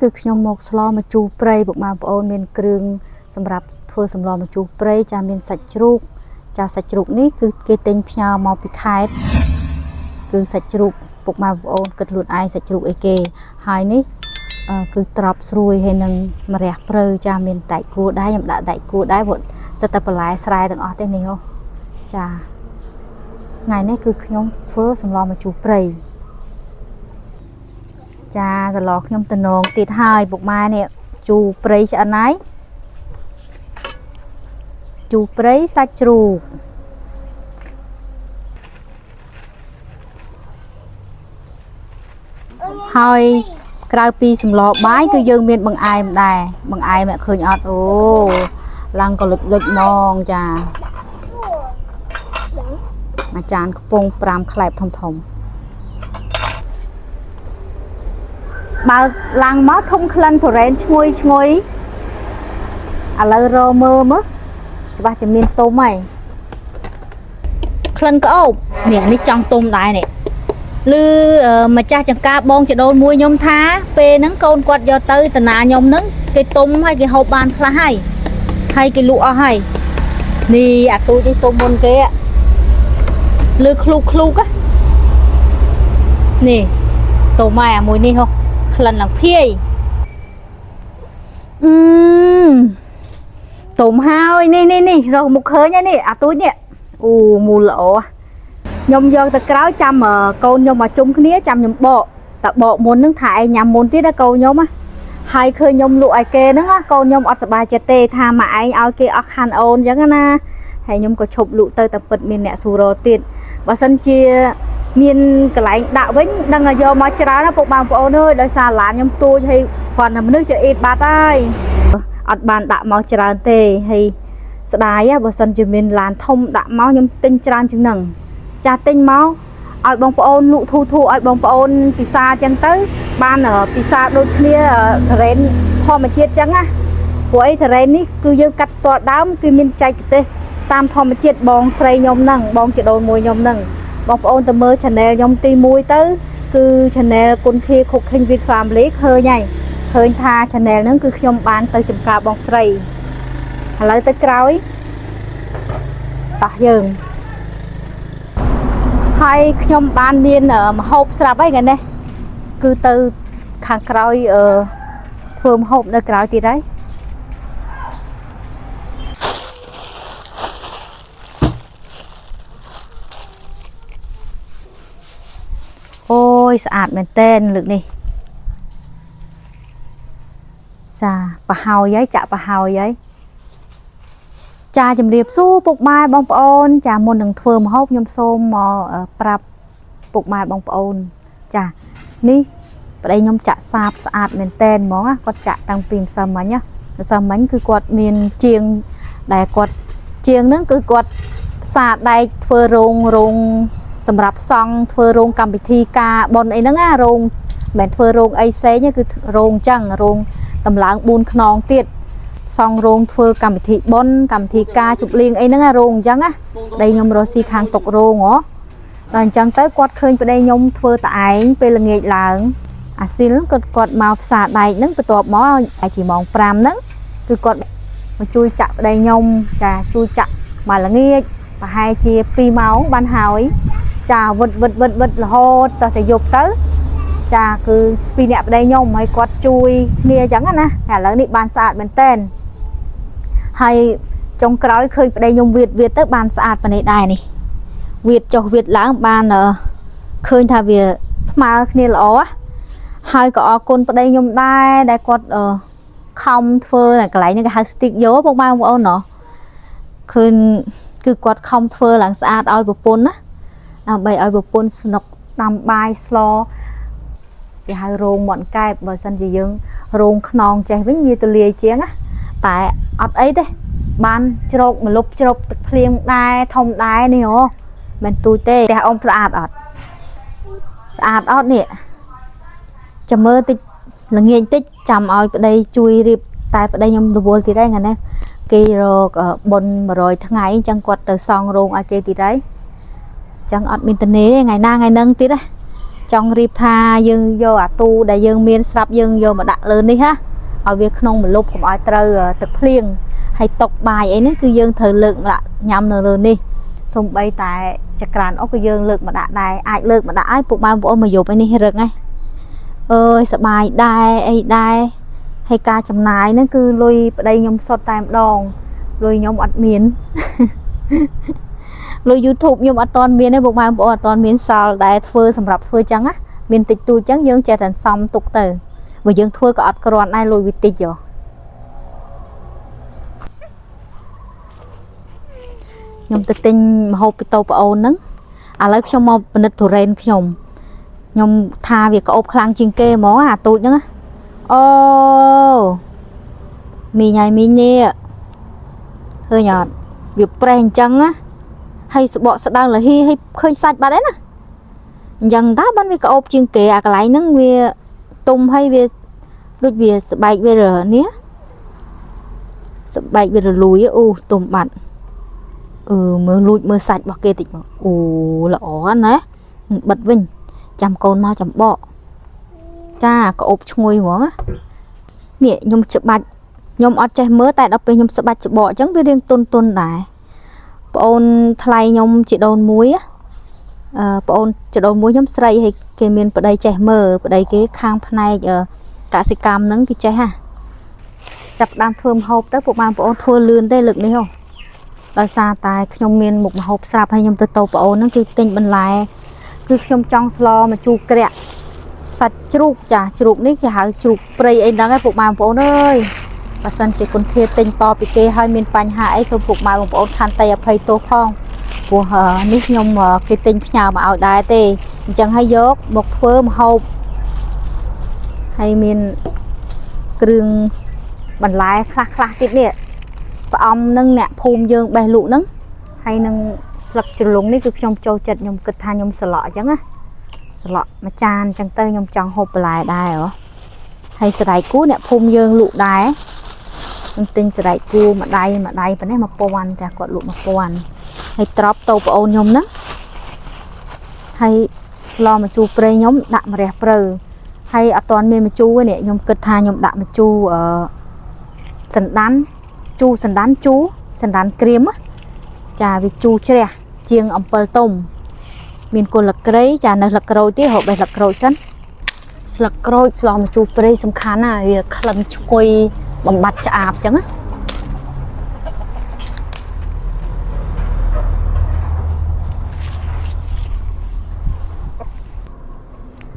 គឺខ្ញុំមកស្លម្ជូរព្រៃពុកម៉ែបងប្អូនមានគ្រឿងសម្រាប់ធ្វើសម្លម្ជូរព្រៃចាមានសាច់ជ្រូកចាសាច់ជ្រូកនេះគឺគេទិញផ្ញើមកពីខេត្តគឺសាច់ជ្រូកពុកម៉ែបងប្អូនគិតខ្លួនឯងសាច់ជ្រូកអីគេហើយនេះគឺត្រប់ស្រួយហើយនឹងម្រះព្រៅចាមានដែកគួរដែរខ្ញុំដាក់ដែកគួរដែរព្រោះសិតតែបន្លែស្រែទាំងអស់ទេនេះហ៎ចាថ្ងៃនេះគឺខ្ញុំធ្វើសម្លម្ជូរព្រៃចាកន្លងខ្ញុំតំណងទៀតហើយពុកម៉ែនេះជូរព្រៃឆ្អិនហើយជូរព្រៃសាច់ជ្រូកហើយក្រៅពីសម្លបាយគឺយើងមានបង្អែមដែរបង្អែមឃើញអត់អូឡើងក៏លុចហ្មងចាមួយចានខ្ពង5ក្លែបធំបើឡើងមកធំក្លិនទុរេនឈ្ងុយឥឡូវរមើលមើលច្បាស់ជាមានទុំហើយក្លិនក្អូបនេះចង់ទុំដែរនេះឬម្ចាស់ចង្ការបងចដូនមួយខ្ញុំថាពេលហ្នឹងកូនគាត់យកទៅតាណាខ្ញុំហ្នឹងគេទុំហើយគេហូបបានខ្លះហើយគេលក់អស់ហើយនេះអាទូចនេះទុំមុនគេលឺឃ្លូកនេះទុំហើយអាមួយនេះហ៎ក្លិនឡើងភាយទុំហើយនេះរកមុខឃើញហើយនេះអាទូចនេះអូមូលល្អខ្ញុំយកទៅក្រោយចាំកូនខ្ញុំមកជុំគ្នាចាំខ្ញុំបកតែបកមុនហ្នឹងថាឯងញ៉ាំមុនទៀតណាកូនខ្ញុំហើយឃើញខ្ញុំលក់ឲ្យគេហ្នឹងកូនខ្ញុំអត់សប្បាយចិត្តទេថាមកឯងឲ្យគេអស់ខាន់អូនអញ្ចឹងណាហើយខ្ញុំក៏ឈប់លក់ទៅតែពិតមានអ្នកស៊ូរ៉ូទៀតបើសិនជាមានកន្លែងដាក់វិញដឹងឲ្យយកមកច្រើនណាពុកបងប្អូនអើយដោយសារឡានខ្ញុំទួចហើយគ្រាន់តែមនុស្សចអ៊ីតបាត់ហើយអត់បានដាក់មកច្រើនទេហើយស្ដាយបើសិនជាមានឡានធំដាក់មកខ្ញុំទិញច្រើនជាងហ្នឹងចាស់ទិញមកឲ្យបងប្អូនលក់ធូឲ្យបងប្អូនពិសាអញ្ចឹងទៅបានពិសាដូចគ្នាធរ៉េនធម្មជាតិអញ្ចឹងណាព្រោះអីធរ៉េននេះគឺយើងកាត់តដើមគឺមានចែកទេសតាមធម្មជាតិបងស្រីខ្ញុំហ្នឹងបងចដូនមួយខ្ញុំហ្នឹងបងប្អូនទៅមើល channel ខ្ញុំទី1ទៅគឺ channel គុនធា Cooking with Family ឃើញថា channel ហ្នឹងគឺខ្ញុំបានទៅចំការបងស្រីឥឡូវទៅក្រោយតោះយើងហើយខ្ញុំបានមានម្ហូបស្រាប់ហើយថ្ងៃនេះគឺទៅខាងក្រោយធ្វើម្ហូបនៅក្រោយទៀតហើយអូយស្អាតមែនតើលើកនេះចាប្រហើយហើយចាក់ប្រហើយហើយចាជំរាបសួរពុកម៉ែបងប្អូនចាមុននឹងធ្វើម្ហូបខ្ញុំសូមមកប្រាប់ពុកម៉ែបងប្អូនចានេះប្តីខ្ញុំចាក់សាបស្អាតមែនតែនហ្មងគាត់ចាក់តាំងពីម្សិលមិញគឺគាត់មានជាងដែលគាត់ជាងហ្នឹងគឺគាត់ផ្សារដែកធ្វើរោងសម្រាប់សង់ធ្វើរោងកម្មវិធីការបនអីហ្នឹងណារោងមិនមែនធ្វើរោងអីផ្សេងគឺរោងចឹងរោងតម្លើង4ខ្នងទៀតសង់រោងធ្វើកម្មវិធីបុណ្យកម្មវិធីការជប់លៀងអីហ្នឹងរោងអញ្ចឹងណាប្តីខ្ញុំរស់ស៊ីខាងតុករោងហ៎ដល់អញ្ចឹងទៅគាត់ឃើញប្តីខ្ញុំធ្វើតឯងពេលល្ងាចឡើងអាស៊ីលគាត់មកផ្សារដែកហ្នឹងបន្ទាប់មកឲ្យជាម៉ោង5ហ្នឹងគឺគាត់មកជួយចាក់ប្តីខ្ញុំចាជួយចាក់មកល្ងាចប្រហែលជា2ម៉ោងបានហើយចាវិតរហូតតតែយប់ទៅចាគឺពីអ្នកប្តីខ្ញុំហើយគាត់ជួយគ្នាអញ្ចឹងណាឥឡូវនេះបានស្អាតមែនតើហើយចុងក្រោយឃើញប្តីខ្ញុំវាតទៅបានស្អាតប៉ុណ្ណេះដែរនេះវាតចុះវាតឡើងបានឃើញថាវាស្មើគ្នាល្អហើយក៏អរគុណប្តីខ្ញុំដែរដែលគាត់ខំធ្វើកន្លែងនេះគេហៅ stick យោបងប្អូនណោះឃើញគឺគាត់ខំធ្វើឡើងស្អាតឲ្យប្រពន្ធណាដើម្បីឲ្យប្រពន្ធស្នុកដាំបាយស្លគេហៅរោងមាត់កែបបើសិនជាយើងរោងខ្នងចេះវិញវាទូលាយជាងណាតែអត់អីទេបានជ្រោកម្លប់ជ្រោកទឹកភ្លៀងដែរធំដែរនេះហ៎មិនទូចទេផ្ទះអ៊ំស្អាតអត់នេះចាំមើលតិចល្ងាចតិចចាំឲ្យប្តីជួយរៀបតែប្តីខ្ញុំរវល់ទៀតហើយថ្ងៃនេះគេរកបុណ្យ100ថ្ងៃអញ្ចឹងគាត់ទៅសង់រោងឲ្យគេទៀតហើយអញ្ចឹងអត់មានតនេថ្ងៃណាថ្ងៃហ្នឹងទៀត trong riệp tha dương vô à tu để dương miên sập dương vô mà đặt lên đi ha ở việc không một lúc cũng ai trơ thực liền hay tộc bài ấy nó cứ dương thời lượng là nhằm lên đi xong bay tại chặt ràn ốc cái dương lực mà đã đài ai lực mà đã ai phục ba bộ mà dùng cái này được ngay ơi sợ bài đai hay ca chấm nái nó cứ lôi ở đây nhom sọt tam đòn lôi nhom ăn miến lôi YouTube nhom ăn toàn miến đấy buộc ba bộ toàn miến sao đại phơi sầm rập phơi trắng á miến tịch tu trắng dương chạy thành xong tục từ và dương thưa có ăn còn ai lôi bị tịch rồi nhom tự tin hộp tàu bảo nắng à lấy trong một bịch thủ ren nhom tha việc có ốp khang chiên kê món à tụi nhá ô mì nhai mì nè hơi nhọt việc bèn trắng á hay bọ sợ đang là hay khơi sạch bà đấy nè dần tá ban việc có ốp chiên kê à cái lấy nắng về tôm hay về đôi về bài về rồi nhé bài về rồi lùi u tôm bạn mưa lùi mưa sạch bọc kê tịch mà lỏ anh đấy bật vinh chăm con mau chăm bọ cha có ốp chui món á nè nhom chụp bạch nhom ở trái mớ tại đọc về nhom sợ bạch chụp bọ chẳng với riêng tôn đại bọn thay nhom chỉ đồn muối á bọn chỉ đồn muối nhom sậy hay cái miền ở đây trái mờ ở đây cái khang này cả sĩ cam nắng cái trái ha chập đam thơm hộp tới bộ mang bọn thua lươn đây lực này không đòi xa tài nhom miền một hộp sạp hay nhom từ tàu bọn nó cứ tình bên lại cứ nhom trong slo mà chu kẹt sạch chuột chả chuột ní cái hạt chuột prey ấy đang cái phục màng phố ơi và sân chỉ còn thiệt tình to bị kê hai miền panh hạ ấy xong phục màng phố khăn tay phải tô phong của ní nhom cái tình nhà mà ở đài tê chẳng hay dốt một phơ một hộp hay miền kêu bàn lái khạc tiếp nè xong nâng nè phùm dương bè lụ nâng hay nâng lật trừ lúng ní cứ trong châu chật nhom cực tha nhom sờ lọ chẳng á sọt mà chan chẳng tơi nhom trong hộp lại đài ở hay sợi đai cú nè phun dương lụ đài tinh sợi đai cú mà đai vấn đề mà poan chả có lụ mà poan hay drop tàu ôn nhom đó hay lo mà chu pre nhóm đạm mà đẹp prơ hay ở toàn miền mà chu nè nhom cực tha nhom đạm mà chu ở sần đán cream á trà vì chu tre chiêng ẩm pơ tôm miền cô lạc cây chả là lạc rồi tí họ bày lạc rồi sẵn lạc rồi làm chụp đây sắm khán à việc làm quay bằng bát chả áp chẳng á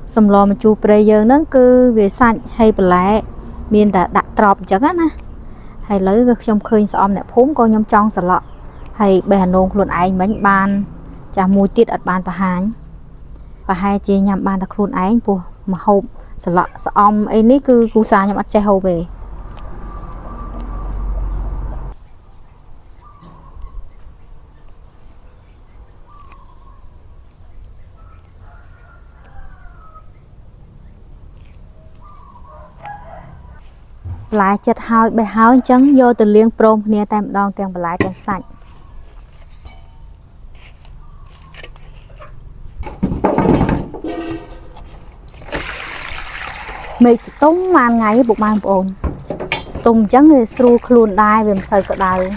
sắm lo mà chụp đây giờ nó cứ về sạch hay bờ lẹ miền đã đặt trọp chẳng á hay lấy trong khơi xóm này phúng coi nhom trong sờ lọ hay bè nôn luôn anh bánh ban chả mùi tiết ở bàn và hai chị nhằm bàn đặc luôn ấy mà hộp sợ lọ sợ om ấy ní cứ cú xa nhằm ăn chay hầu về lại chật hao bè hao trắng vô từ liên prom nè tam đòn tiền lại tiền sạch mấy tôm man ngày buộc mang ồn tôm trắng thì sưu luôn đai về sợi cỡ đai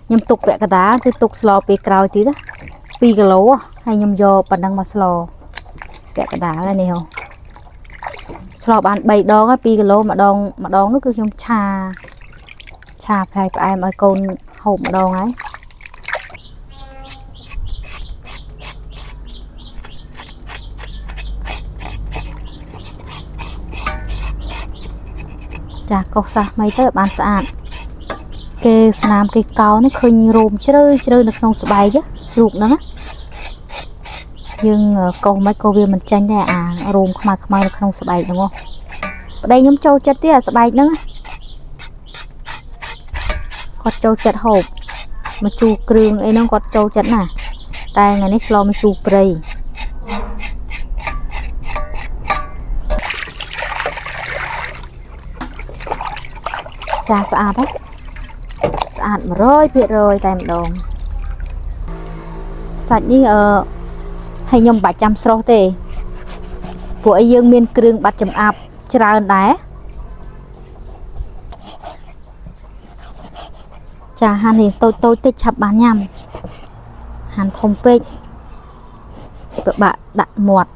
nhom tục vẽ cái đá thì tục slo pe cào tí đó pi cái lố hay nhom do bản năng mà slo vẽ cái đá này nè slo bạn bày đo cái pi cái lố mà đong nó cứ nhom cha phải ai mà con hộp mà đong ấy chà cọc sa mấy tới bàn sạn cái nam cái cao nó khơi rôm chơi được không sợ bay chứ chụp nữa nhưng câu mấy câu viên mình tranh đây rôm không được không sợ bay đúng không ở đây nhóm châu chất tiếc sợ bay nữa គាត់ចូលចិត្តហូបមកជូរគ្រឿងអីហ្នឹងគាត់ចូលចិត្តណាស់តែថ្ងៃនេះស្លមកជូរព្រៃចាស្អាតហ៎ស្អាត 100% តែម្ដងសាច់នេះហើយខ្ញុំបាច់ចាំស្រស់ទេពួកអីយើងមានគ្រឿងបាត់ចំអាប់ច្រើនដែរចាហាន់នេះតូចតិចឆាប់បានញ៉ាំហាន់ធំពេកពិបាកដាក់មាត់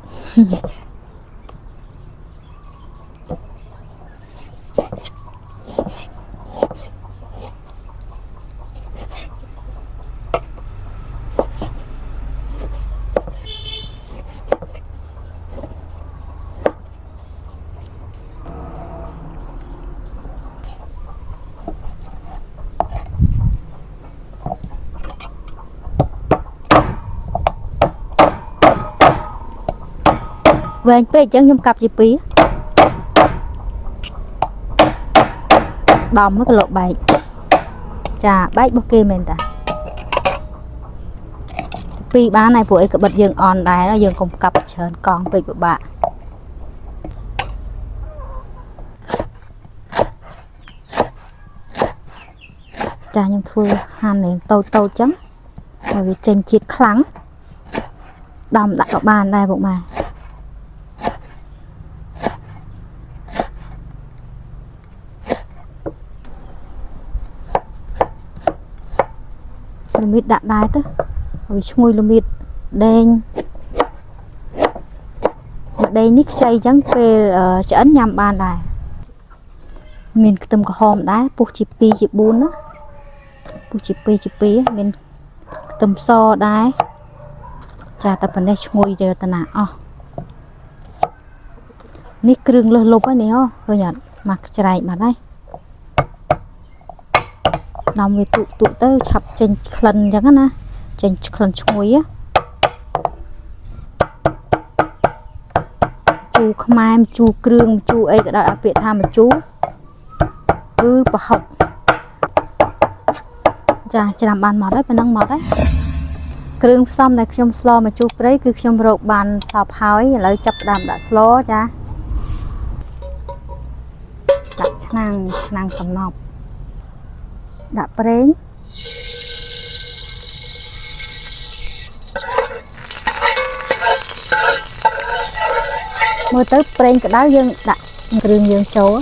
វែងពេកអញ្ចឹងខ្ញុំកាប់ជាពីរដំមួយគីឡូបែកចាបែករបស់គេមែនតាពីរបានហើយព្រោះអីក្បិតយើងអន់ដែរយើងកុំកាប់ច្រើនកង់ពេកពិបាកចាខ្ញុំធ្វើហាន់នេះតូចអញ្ចឹងហើយវាចេញជាតិខ្លាំងដំដាក់ក៏បានដែរពុកម៉ែល្មៀតដាក់ដែរទៅវាឈ្ងុយល្មៀតដេងនេះខ្ចីអញ្ចឹងពេលឆ្អិនញ៉ាំបានដែរមានខ្ទឹមក្រហមដែរពុះជា2ជា4ណាពុះជា2ជា2មានខ្ទឹមសដែរចាតែប៉ុណ្ណេះឈ្ងុយទៅតាណាអស់នេះគ្រឿងលើសលប់ហើយនេះហ៎ឃើញអត់មកច្រែកបាត់ហើយដំវាទុទៅឆាប់ចេញក្លិនអញ្ចឹងណាចេញក្លិនឈ្ងុយជូរខ្មែរជូរគ្រឿងជូរអីក៏ដោយអាពាក្យថាមកជូរគឺប្រហុកចាច្រាំបានមកហើយប៉ុណ្ណឹងមកហើយគ្រឿងផ្សំដែលខ្ញុំស្លមកជូរព្រៃគឺខ្ញុំរកបានសពហើយឥឡូវចាប់ផ្ដើមដាក់ស្លចាដាក់ឆ្នាំងសំណប់ដាក់ប្រេងមើលទៅប្រេងក្តៅយើងដាក់គ្រឿងយើងចូល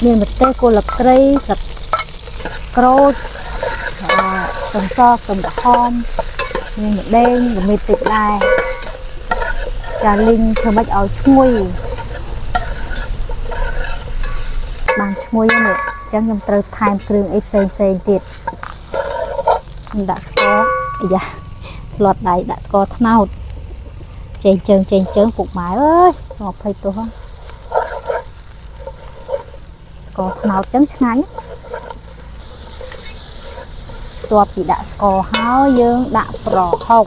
មានម្ទេសគល់ស្លឹកគ្រៃស្លឹកក្រូចខ្ទឹមសខ្ទឹមក្រហមមានម្ដេងល្មិតតិចដែរចាលីងធ្វើម៉េចឲ្យឈ្ងុយបានឈ្ងុយនេះអញ្ចឹងខ្ញុំត្រូវថែមគ្រឿងអីផ្សេងទៀតខ្ញុំដាក់ស្ករអាយ៉ាផ្លត់ដៃដាក់ស្ករត្នោតចេញជើងពុកម៉ែអើយ20ទោះហ្នឹងស្ករត្នោតអញ្ចឹងឆ្ងាញ់បន្ទាប់ពីដាក់ស្ករហើយយើងដាក់ប្រហុក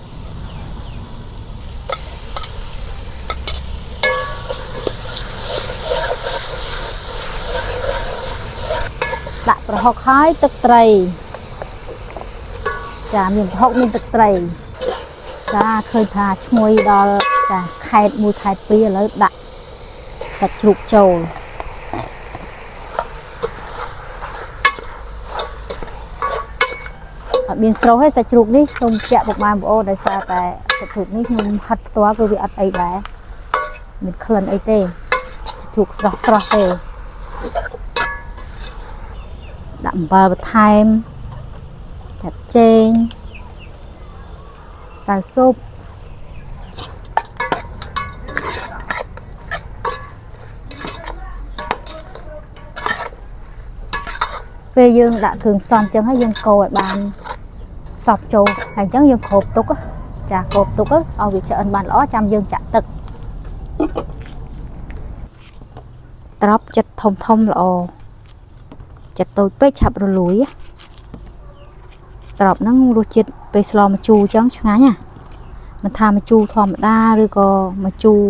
ដាក់ប្រហុកហើយទឹកត្រីចាមានប្រហុកមានទឹកត្រីចាឃើញថាឈ្ងុយដល់ចាខេត1ខេត2ឥឡូវដាក់សាច់ជ្រូកចូលអត់មានស្រូវទេសាច់ជ្រូកនេះខ្ញុំចាក់ពុកម៉ែបងប្អូនដោយសារតែសាច់ជ្រូកនេះខ្ញុំហិតផ្ទាល់គឺវាអត់អីដែរមានក្លិនអីទេជ្រូកស្រស់ទេដាក់អំបិលបន្ថែមចាត់ចេងសៅស៊ុបពេលយើងដាក់គ្រឿងផ្សំអញ្ចឹងហើយយើងកូរឲ្យបានសព្វចូលហើយអញ្ចឹងយើងគ្របទុកចាគ្របទុកឲ្យវាឆ្អិនបានល្អចាំយើងចាក់ទឹកត្រប់ចិត្តធំល្អចិត្តតូចពេកឆាប់រលួយត្រប់ហ្នឹងរសជាតិពេលស្លម្ជូរអញ្ចឹងឆ្ងាញ់ណាមិនថាម្ជូរធម្មតាឬក៏ម្ជូរ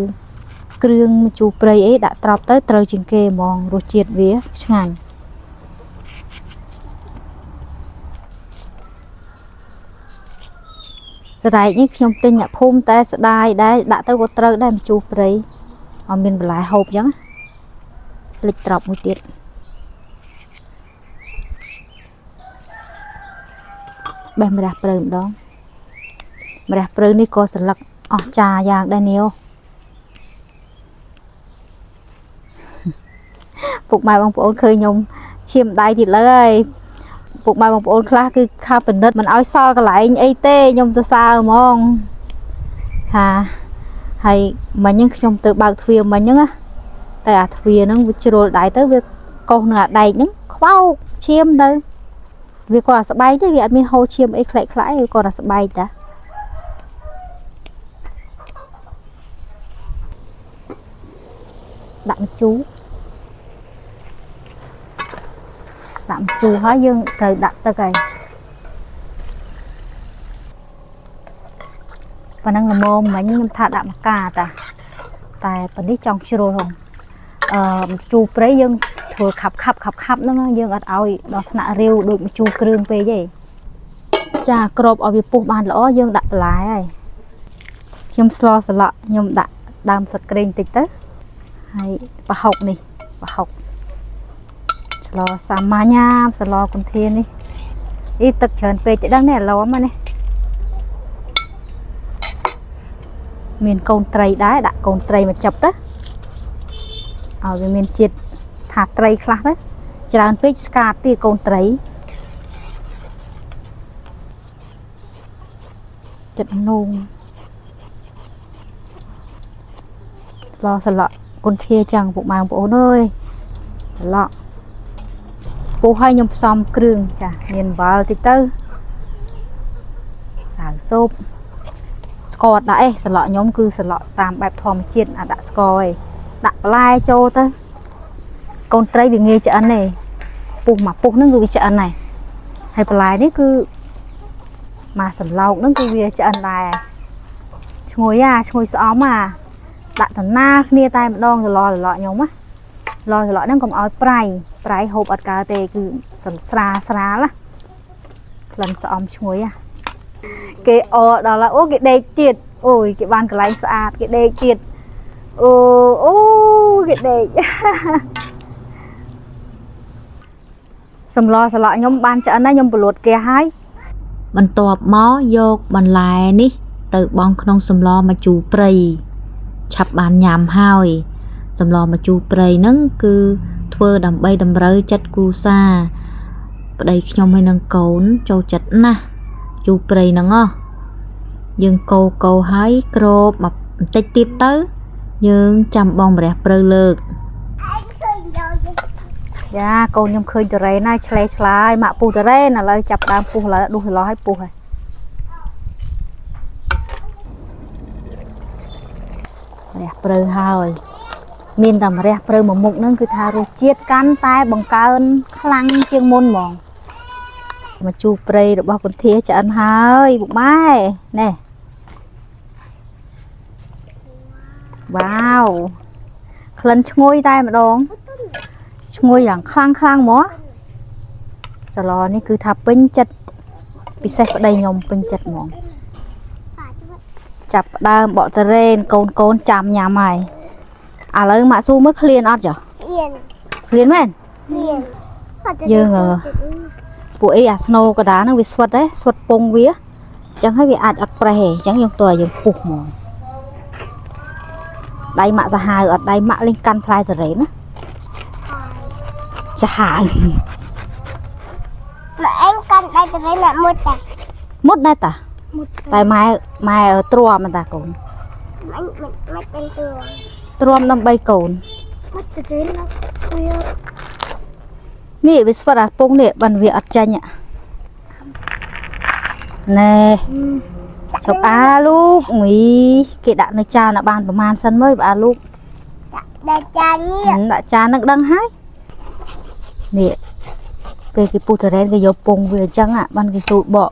គ្រឿងម្ជូរព្រៃអីដាក់ត្រប់ទៅត្រូវជាងគេហ្មងរសជាតិវាឆ្ងាញ់ ស្ដាយនេះខ្ញុំទិញអ្នកភូមិតែស្ដាយដែរដាក់ទៅក៏ត្រូវដែរម្ជូរព្រៃអត់មានបន្លែហូបអញ្ចឹងភ្លេចត្រប់មួយទៀតបេះម្រះព្រៅម្ដងម្រះព្រៅនេះក៏ស្លឹកអស់ចាយ៉ាងដែរនាវពុកម៉ែបងប្អូនឃើញខ្ញុំឈាមដៃទៀតលើហើយពុកម៉ែបងប្អូនខ្លះគឺខាពិនិត្យមិនឲ្យសល់កន្លែងអីទេខ្ញុំទៅសើហ្មងថាហើយមិញហ្នឹងខ្ញុំទៅបើកទ្វារមិញហ្នឹងណាតែអាទ្វារហ្នឹងវាជ្រុលដៃទៅវាកុសនឹងអាដែកហ្នឹងខ្វោកឈាមទៅវាក៏អាស្បែកទេវាអត់មានហូរឈាមអីខ្លែកខ្លាយវាក៏អាស្បែកតាដាក់ម្ជូរហើយយើងត្រូវដាក់ទឹកហើយប៉ណ្ណឹងល្មមមិញខ្ញុំថាដាក់ម្កាតាតែប៉នេះចង់ជ្រុលហ្នឹងម្ជូរព្រៃយើងធ្វើខាប់ហ្នឹងយើងអត់ឲ្យដល់ថ្នាក់រាវដូចម្ជូរគ្រឿងពេកទេចាក្របឲ្យវាពុះបានល្អយើងដាក់បន្លែហើយខ្ញុំស្លសឡក់ខ្ញុំដាក់ដើមសក្តិបន្តិចទៅហើយប្រហុកនេះប្រហុកស្លសាមញ្ញស្លគុនធាននេះទឹកច្រើនពេកទៅដឹងនេះឡំនេះមានកូនត្រីដែរដាក់កូនត្រីមកចាប់ទៅឲ្យវាមានជាតិថាត្រីខ្លះទៅច្រើនពេកស្កាតទៀតកូនត្រីចិត្តនោមស្លក់គុនធាចឹងពុកម៉ែបងប្អូនអើយស្លក់ពុះឲ្យខ្ញុំផ្សំគ្រឿងចាមានអំបិលតិចទៅសាវស៊ុបស្ករដាក់ឯងស្លក់ខ្ញុំគឺស្លក់តាមបែបធម្មជាតិអាដាក់ស្ករឯងដាក់បន្លែចូលទៅកូនត្រីវាងាយឆ្អិនទេពុះមកពុះហ្នឹងគឺវាឆ្អិនដែរហើយបន្លែនេះគឺមកសន្លោកហ្នឹងគឺវាឆ្អិនដែរឈ្ងុយឈ្ងុយស្អំដាក់តំណាគ្នាតែម្ដងស្លខ្ញុំណាស្លហ្នឹងកុំឲ្យប្រៃហូបអត់កើទេគឺស្រាលក្លិនស្អំឈ្ងុយគេអដល់អូគេដេកទៀតអូយគេបានកន្លែងស្អាតគេដេកទៀតអូគេដេកសម្លស្លក់ខ្ញុំបានឆ្អិនហើយខ្ញុំពលួតគេហើយបន្ទាប់មកយកបន្លែនេះទៅបង់ក្នុងសម្លម្ជូរព្រៃឆាប់បានញ៉ាំហើយសម្លម្ជូរព្រៃហ្នឹងគឺធ្វើដើម្បីតម្រូវចិត្តគ្រួសារប្តីខ្ញុំហើយនឹងកូនចូលចិត្តណាស់ជូរព្រៃហ្នឹងយើងកោហើយក្របបន្តិចទៀតទៅយើងចាំបងម្រះព្រៅលើកយ៉ាកូនខ្ញុំឃើញតរ៉េនហើយឆ្លាយម៉ាក់ពុះតរ៉េនឥឡូវចាប់ដើមពុះឥឡូវដួសច្រឡោះឲ្យពុះហើយម្រះព្រៅហើយមានតែម្រះព្រៅមួយមុខហ្នឹងគឺថារសជាតិកាន់តែបង្កើនខ្លាំងជាងមុនហ្មងម្ជូរព្រៃរបស់គុនធាឆ្អិនហើយពុកម៉ែនេះវ៉ាវក្លិនឈ្ងុយតែម្ដងឈ្ងុយយ៉ាងខ្លាំងហ្មងស្លនេះគឺថាពេញចិត្តពិសេសប្តីខ្ញុំពេញចិត្តហ្មងចាប់ដើមបកតរ៉េនកូនចាំញ៉ាំហើយឥឡូវម៉ាក់ស៊ូមើលឃ្លានអត់ចុះឃ្លានមែនយើងពួកអីអាស្នូកដាហ្នឹងវាស្វិតហ៎ស្វិតពងវាអញ្ចឹងហើយវាអាចអត់ប្រេះទេអញ្ចឹងយើងទៅឲ្យយើងពុះហ្មងដៃម៉ាក់សាហាវអត់ដៃម៉ាក់លេងកាន់ផ្លែតរ៉េនណាសាហាវម៉ែអញកាន់ដៃតរ៉េនមុតដែរតាតែម៉ែទ្រាំតាកូនមិនเป็นទ្រាំដើម្បីកូនមកតរ៉េននេះវាស្វិតអាពងនេះបានវាអត់ចាញ់ណែជប់អាลูกមីគេដាក់នៅចានឲ្យបានប្រហែលសិនមើលអាลูกដាក់ចាននេះដាក់ចាននឹងដឹងហើយនេះពេលគេពុះតរ៉េនគេយកពងវាអញ្ចឹងបានគេស៊ូបក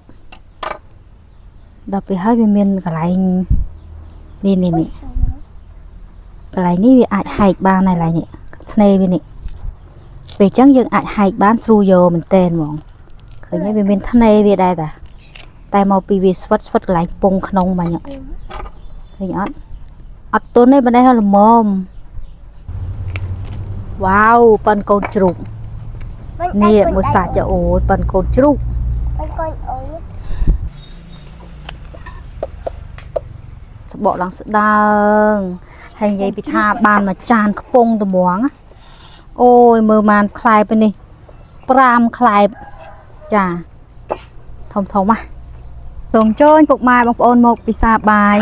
ដល់ពេលហើយវាមានកន្លែងនេះកន្លែងនេះវាអាចហែកបានហើយកន្លែងនេះស្នេហ៍វានេះពេលអញ្ចឹងយើងអាចហែកបានស្រួលយកមែនតើហ្មងឃើញហើយវាមានថ្នេរវាដែរតា แต่មកពីវាស្វិតកន្លែងពងក្នុងបាញ់ឃើញអត់អត់ទុនទេបណ្ដេះល្មមវ៉ាវប៉ិនកូនជ្រូកនេះមួយសាច់ចាអូយប៉ិនកូនជ្រូកសបកឡើងស្ដើងហើយនិយាយពីថាបានមួយចានខ្ពងត្មងអូយមើលបានខ្លែបនេះ5ខ្លែបចាធំណាស់សូមចូលពុកម៉ែបងប្អូនមកពិសាបាយ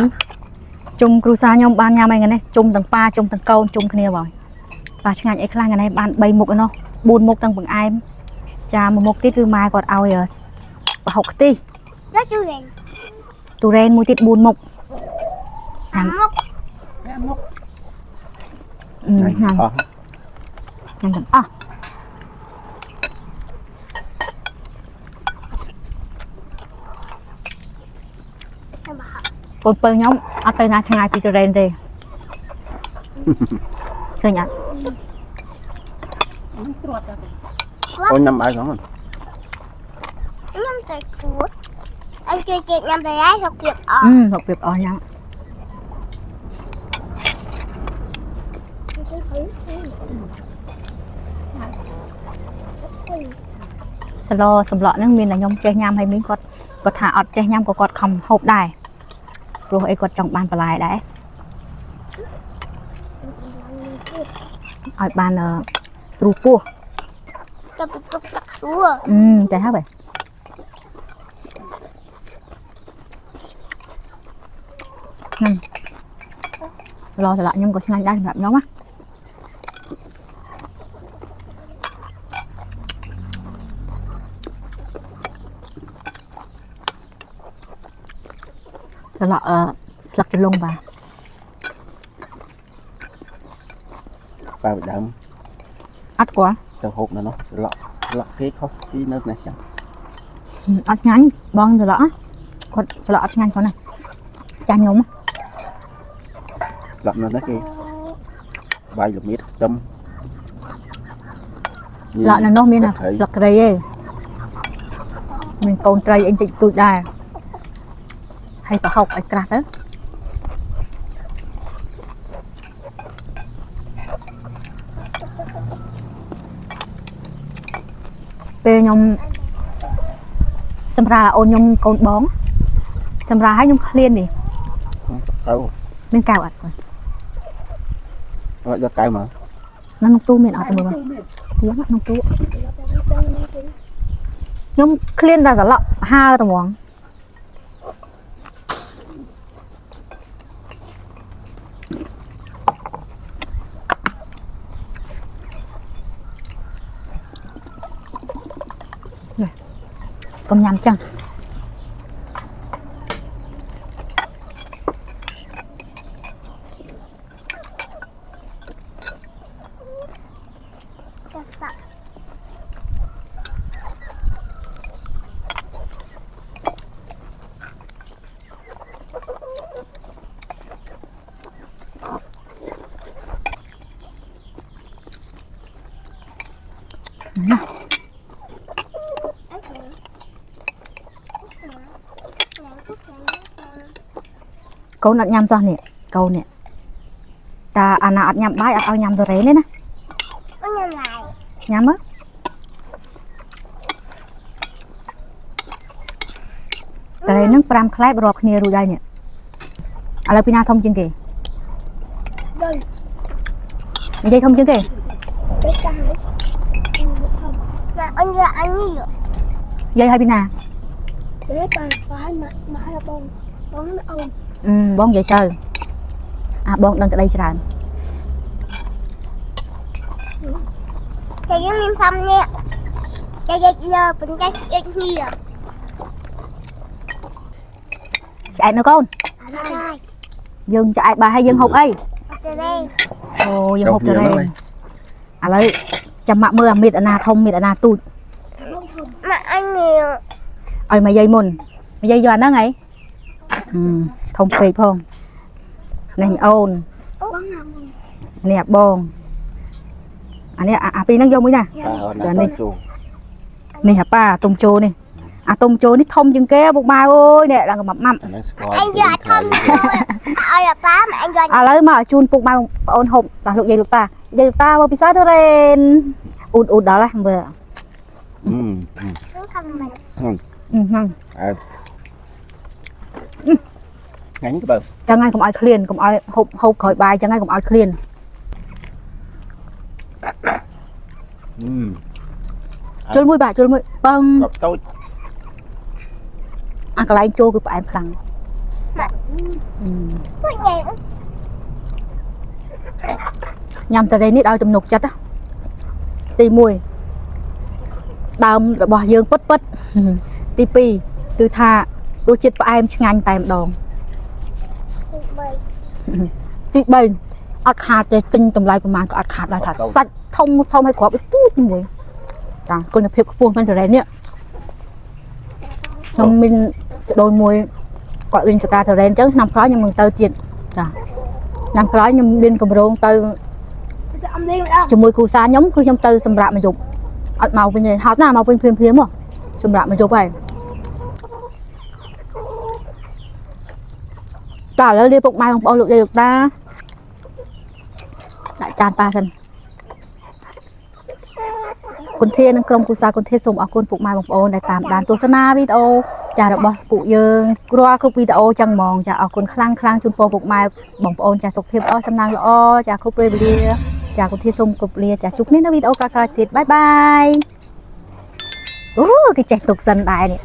ជុំគ្រួសារខ្ញុំបានញ៉ាំអីថ្ងៃនេះជុំទាំងប៉ាជុំទាំងកូនជុំគ្នាបងប៉ាឆ្ងាញ់អីខ្លះថ្ងៃនេះបាន3មុខឯណោះ4មុខទាំងបង្អែមចាមួយមុខទៀតគឺម៉ែគាត់ឲ្យប្រហុកខ្ទិះទូរ៉េនមួយទៀត4មុខ5មុខ5មុខញ៉ាំទាំងអស់កូនពៅខ្ញុំអត់ទៅណាឆ្ងាយពីទូរ៉េនទេឃើញអត់អូនញ៉ាំបាយផងញ៉ាំតែគួតអញជួយគេញ៉ាំតែហើយសុខភាពអស់សុខភាពអស់ញ៉ាំសម្លក់ហ្នឹងមានតែខ្ញុំចេះញ៉ាំហើយមីងគាត់ថាអត់ចេះញ៉ាំក៏គាត់ខំហូបដែរព្រោះអីគាត់ចង់បានបន្លែដែរឲ្យបានស្រួលពោះទៅពីទុកទឹកស្រួលចេះហើយបែឡស្លាក់ខ្ញុំក៏ឆ្ងាញ់ដែរសម្រាប់ខ្ញុំណាស្លក់ស្លឹកចលុងបាទបាយដើមអត់គាត់ទៅហូបនៅនោះស្លក់គេខុសទីនៅនេះចឹងអត់ឆ្ងាញ់បងស្លក់គាត់ស្លក់អត់ឆ្ងាញ់គាត់ណាចាញ់ខ្ញុំស្លក់នៅនេះគេបាយល្មៀតខ្ទឹមស្លក់នៅនោះមានស្លឹកគ្រៃឯងមានកូនត្រីអីតិចតួចដែរហើយប្រហុកឲ្យក្រាស់ទៅពេលខ្ញុំសម្រាប់អូនខ្ញុំកូនបងសម្រាប់ឲ្យខ្ញុំឃ្លាននេះទៅមានកៅអត់គាត់អត់យកកៅមកនៅក្នុងទូមានអត់មើលមកទៀតក្នុងទូខ្ញុំឃ្លានតែសឡក់ហើតែហ្មងកុំញ៉ាំចឹងណាកូនអត់ញ៉ាំសោះនេះកូននេះតាអាណាអត់ញ៉ាំបាយអត់ឲ្យញ៉ាំទូរ៉េនទេណាញ៉ាំមើលទូរ៉េនហ្នឹង5ខ្លែបរាប់គ្នារួចហើយនេះឥឡូវពីណាធំជាងគេនិយាយធំជាងគេអញនេះយាយឲ្យពីណាទេបាយមកឲ្យបងអូនបងនិយាយទៅបងដឹងក្តីច្រើនតែយើងមាន5នាក់តែយកលើប៉ុន្តែឆ្អែតគ្នាឆ្អែតនៅកូនយើងឆ្អែតបាយហើយយើងហូបអីអូយើងហូបទៅហើយឥឡូវចាំម៉ាក់មើលអាមៀតអាណាធំមៀតអាណាទូចម៉ាក់អញឲ្យមកយាយមុនមកយាយយកអាហ្នឹងហីធំពេកផងនេះអូននេះបងអានេះអាពីរហ្នឹងយកមួយណានេះនេះប៉ាទុំជោនេះ à tôm trôi nít thông chừng kia buộc mai ơi nè là mập mập អានេះស្គាល់ anh giờ thăm ơi là bá mà anh giờ à lấy mà chun buộc mai ôn hộp là lục dây lục ta bao bị sao thôi lên ụt ụt đó là vừa nó thăm mình ngon ថ្ងៃនេះក៏បើ chẳng ai cũng ai clean cũng ai hộp hộp khỏi bài chẳng ai cũng ai clean ជុលមួយបាទជុលមួយបង កប់តូច អាកន្លែងចូលគឺផ្អែមខ្លាំង Cái gì ញ៉ាំតែនេះឲ្យទំនុកចិត្តទី1ដើមរបស់យើងពិតពិតទី2គឺថារសជាតិផ្អែមឆ្ងាញ់តែម្ដង chị bơi ទី3អត់ខាតទេទិញតម្លៃប្រហែលក៏អត់ខាតដែរថាសាច់ធំធំឲ្យគ្រាប់ទូចមួយចាគុណភាពខ្ពស់មែនតើនេះខ្ញុំមានដូនមួយគាត់រៀនចការទៅរ៉េនអញ្ចឹងឆ្នាំក្រោយខ្ញុំនឹងទៅទៀតចាឆ្នាំក្រោយខ្ញុំមានកម្រងទៅ ông đi đâu ជាមួយគ្រូសាខ្ញុំគឺខ្ញុំទៅសម្រាប់មកយប់អត់មកវិញទេហត់ណាស់មកវិញភ្លាមមកសម្រាប់មកយប់ហើយតើឥឡូវលាពុកម៉ែបងប្អូនលោកយាយលោកតាដាក់ចានប៉ាសិនគុណធានិងក្រុមគ្រួសារគុណធាសូមអរគុណពុកម៉ែបងប្អូនដែលតាមដានទស្សនាវីដេអូចារបស់ពួកយើងរាល់គ្រប់វីដេអូចឹងហ្មងចាអរគុណខ្លាំងជូនពរពុកម៉ែបងប្អូនចាសុខភាពល្អសំណាងល្អចាគ្រប់ពេលវេលាចាគុណធាសូមគប់លាចាជួបគ្នានៅវីដេអូក្រោយៗទៀតបាយបាយអូគេចេះទុកសិនដែរនេះ